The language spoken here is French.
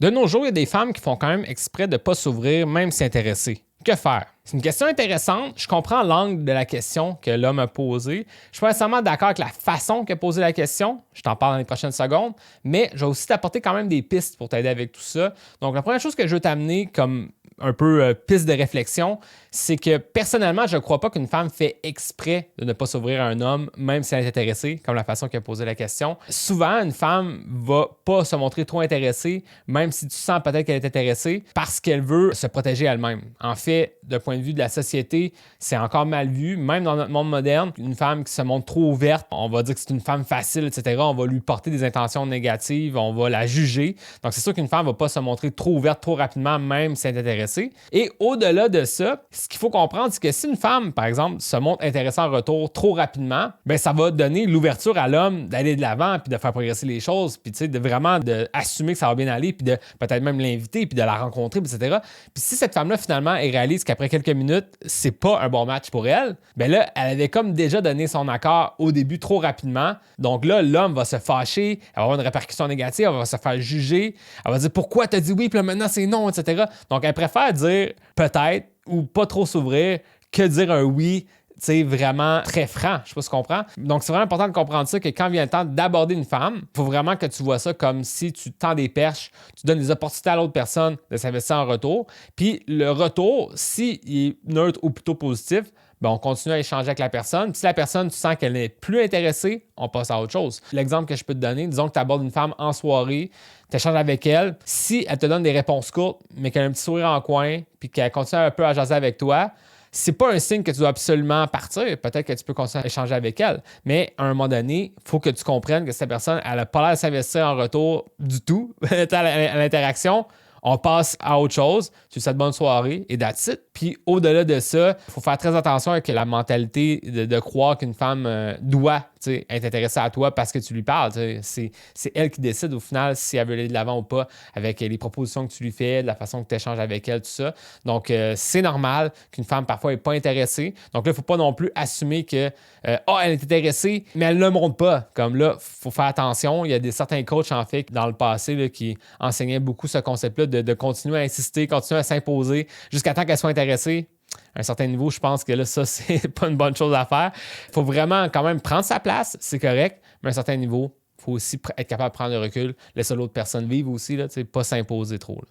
De nos jours, il y a des femmes qui font quand même exprès de ne pas s'ouvrir, même s'intéresser. Que faire? C'est une question intéressante. Je comprends l'angle de la question que l'homme a posée. Je ne suis pas nécessairement d'accord avec la façon qu'il a posé la question. Je t'en parle dans les prochaines secondes. Mais je vais aussi t'apporter quand même des pistes pour t'aider avec tout ça. Donc, la première chose que je veux t'amener comme un peu piste de réflexion, c'est que personnellement, je ne crois pas qu'une femme fait exprès de ne pas s'ouvrir à un homme, même si elle est intéressée, comme la façon qu'il a posé la question. Souvent, une femme va pas se montrer trop intéressée, même si tu sens peut-être qu'elle est intéressée, parce qu'elle veut se protéger elle-même. En fait, d'un point de vue de la société, c'est encore mal vu, même dans notre monde moderne. Une femme qui se montre trop ouverte, on va dire que c'est une femme facile, etc. On va lui porter des intentions négatives, on va la juger. Donc, c'est sûr qu'une femme ne va pas se montrer trop ouverte trop rapidement, même si elle est intéressée. Et au-delà de ça, ce qu'il faut comprendre, c'est que si une femme, par exemple, se montre intéressée en retour trop rapidement, ben ça va donner l'ouverture à l'homme d'aller de l'avant puis de faire progresser les choses, puis tu sais, de vraiment assumer que ça va bien aller, puis de peut-être même l'inviter, puis de la rencontrer, etc. Puis si cette femme-là, finalement, elle réalise qu'après quelques minutes, c'est pas un bon match pour elle, ben là, elle avait comme déjà donné son accord au début trop rapidement. Donc là, l'homme va se fâcher, elle va avoir une répercussion négative, elle va se faire juger, elle va dire pourquoi t'as dit oui, puis là maintenant c'est non, etc. Donc elle préfère dire peut-être ou pas trop s'ouvrir que dire un oui, tu sais, vraiment très franc. Je sais pas si tu comprends. Donc, c'est vraiment important de comprendre ça, que quand vient le temps d'aborder une femme, il faut vraiment que tu vois ça comme si tu tends des perches, tu donnes des opportunités à l'autre personne de s'investir en retour. Puis le retour, s'il est neutre ou plutôt positif, ben on continue à échanger avec la personne. Puis si la personne, tu sens qu'elle n'est plus intéressée, on passe à autre chose. L'exemple que je peux te donner, disons que tu abordes une femme en soirée, tu échanges avec elle. Si elle te donne des réponses courtes, mais qu'elle a un petit sourire en coin, puis qu'elle continue un peu à jaser avec toi, c'est pas un signe que tu dois absolument partir. Peut-être que tu peux continuer à échanger avec elle. Mais à un moment donné, il faut que tu comprennes que cette personne, elle n'a pas l'air de s'investir en retour du tout à l'interaction. On passe à autre chose. Tu souhaites bonne soirée et that's it. Puis au-delà de ça, il faut faire très attention avec la mentalité de croire qu'une femme doit être intéressée à toi parce que tu lui parles. C'est elle qui décide au final si elle veut aller de l'avant ou pas avec les propositions que tu lui fais, la façon que tu échanges avec elle, tout ça. Donc, c'est normal qu'une femme parfois n'est pas intéressée. Donc là, il ne faut pas non plus assumer que elle est intéressée, mais elle ne le montre pas. Comme là, il faut faire attention. Il y a certains coachs, en fait, dans le passé, là, qui enseignaient beaucoup ce concept-là de continuer à insister, continuer à s'imposer jusqu'à temps qu'elle soit intéressée. À un certain niveau, je pense que là, ça, c'est pas une bonne chose à faire. Il faut vraiment quand même prendre sa place, c'est correct, mais à un certain niveau, il faut aussi être capable de prendre le recul, laisser l'autre personne vivre aussi, là, pas s'imposer trop. Là.